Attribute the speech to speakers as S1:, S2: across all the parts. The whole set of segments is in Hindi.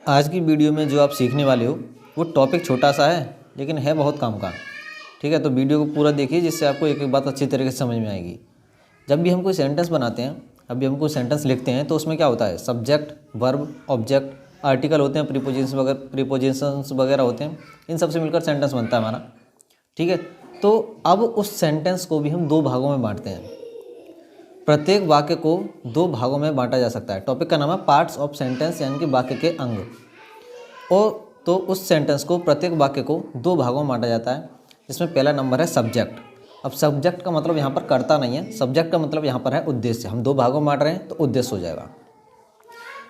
S1: आज की वीडियो में जो आप सीखने वाले हो वो टॉपिक छोटा सा है लेकिन है बहुत काम का। ठीक है, तो वीडियो को पूरा देखिए जिससे आपको एक एक बात अच्छी तरीके से समझ में आएगी। जब भी हम कोई सेंटेंस बनाते हैं, अभी हम कोई सेंटेंस लिखते हैं तो उसमें क्या होता है, सब्जेक्ट, वर्ब, ऑब्जेक्ट, आर्टिकल होते हैं, प्रीपोजिशंस वगैरह होते हैं। इन सबसे मिलकर सेंटेंस बनता है हमारा। ठीक है, तो अब उस सेंटेंस को भी हम दो भागों में बांटते हैं। प्रत्येक वाक्य को दो भागों में बांटा जा सकता है। टॉपिक का नाम है पार्ट्स ऑफ सेंटेंस, यानी कि वाक्य के अंग। और तो उस सेंटेंस को, प्रत्येक वाक्य को दो भागों में बांटा जाता है, जिसमें पहला नंबर है सब्जेक्ट। अब सब्जेक्ट का मतलब यहाँ पर कर्ता नहीं है, सब्जेक्ट का मतलब यहाँ पर है उद्देश्य। हम दो भागों में बांट रहे हैं तो उद्देश्य हो जाएगा।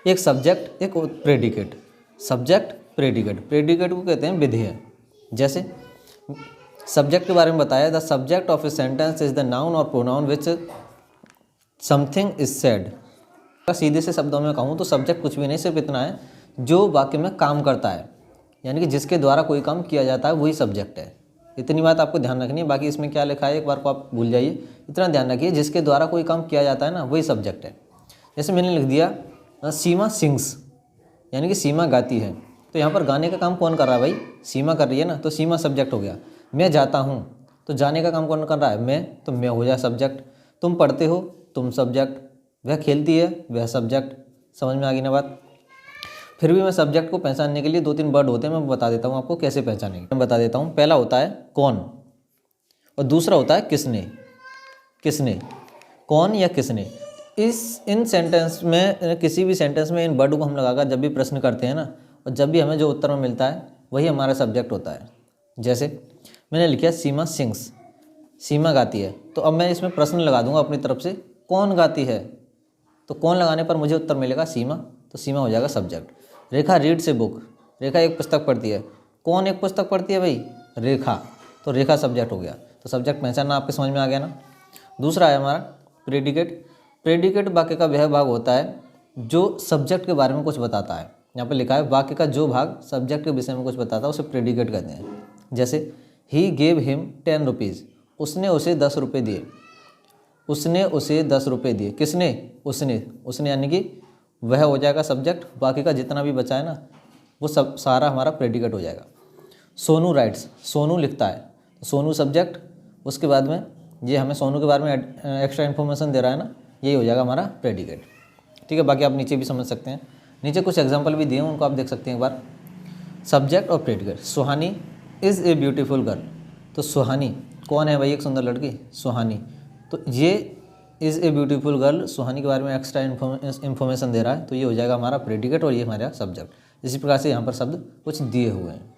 S1: एक सब्जेक्ट, एक प्रेडिकेट। Subject, predicate. प्रेडिकेट को कहते हैं विधेय। जैसे सब्जेक्ट के बारे में बताया, the subject of a sentence is the noun और pronoun which something is said. सीधे से शब्दों में कहूँ तो सब्जेक्ट कुछ भी नहीं, सिर्फ इतना है जो वाक्य में काम करता है, यानी कि जिसके द्वारा कोई काम किया जाता है वही सब्जेक्ट है। इतनी बात आपको ध्यान रखनी है। बाकी इसमें क्या लिखा है एक बार को आप भूल जाइए, इतना ध्यान रखिए जिसके द्वारा कोई काम किया जाता है ना, वही सब्जेक्ट है। जैसे मैंने लिख दिया सीमा सिंग्स, यानी कि सीमा गाती है। तो यहाँ पर गाने का काम कौन कर रहा है भाई, सीमा कर रही है ना, तो सीमा सब्जेक्ट हो गया। मैं जाता हूँ, तो जाने का काम कौन कर रहा है, मैं, तो मैं हो जाए सब्जेक्ट। तुम पढ़ते हो, तुम सब्जेक्ट। वह खेलती है, वह सब्जेक्ट। समझ में आ गई ना बात। फिर भी मैं सब्जेक्ट को पहचानने के लिए दो तीन वर्ड होते हैं, मैं बता देता हूँ आपको कैसे पहचानेंगे। मैं बता देता हूँ। पहला होता है कौन और दूसरा होता है किसने। किसने, कौन या किसने। इन सेंटेंस में, किसी भी सेंटेंस में इन वर्ड को हम लगाकर जब भी प्रश्न करते हैं ना, और जब भी हमें जो उत्तर में मिलता है वही हमारा सब्जेक्ट होता है। जैसे मैंने लिखा सीमा सिंग्स, सीमा गाती है। तो अब मैं इसमें प्रश्न लगा दूंगा अपनी तरफ से, कौन गाती है। तो कौन लगाने पर मुझे उत्तर मिलेगा सीमा, तो सीमा हो जाएगा subject. Rekha reads a book, Rekha एक पुस्तक पढ़ती है। कौन एक पुस्तक पढ़ती है भाई, रेखा, तो रेखा सब्जेक्ट हो गया। तो सब्जेक्ट पहचानना आपके समझ में आ गया ना। दूसरा है हमारा प्रेडिकेट। प्रेडिकेट वाक्य का वह भाग होता है जो सब्जेक्ट के बारे में कुछ बताता है। यहाँ पर लिखा है वाक्य का जो भाग सब्जेक्ट के विषय में कुछ बताता है उसे प्रेडिकेट कहते हैं। जैसे ही गेव हिम 10 रुपीज़, उसने उसे 10 रुपये दिए। उसने उसे 10 रुपये दिए। किसने, उसने। उसने यानी कि वह हो जाएगा सब्जेक्ट। बाकी का जितना भी बचा है ना वो सब सारा हमारा प्रेडिकेट हो जाएगा। सोनू राइट्स, सोनू लिखता है, सोनू सब्जेक्ट। उसके बाद में ये हमें सोनू के बारे में एक्स्ट्रा इन्फॉर्मेशन दे रहा है ना, यही हो जाएगा हमारा प्रेडिकेट। ठीक है, बाकी आप नीचे भी समझ सकते हैं। नीचे कुछ एग्जाम्पल भी दिए हैं, उनको आप देख सकते हैं एक बार। सब्जेक्ट और predicate. Suhani is a beautiful girl, तो सुहानी कौन है भाई, एक सुंदर लड़की, सुहानी। तो ये इज़ ए ब्यूटीफुल गर्ल, सुहानी के बारे में एक्स्ट्रा इन्फॉर्मेशन दे रहा है, तो ये हो जाएगा हमारा प्रेडिकेट और ये हमारा सब्जेक्ट। इसी प्रकार से यहाँ पर शब्द कुछ दिए हुए हैं।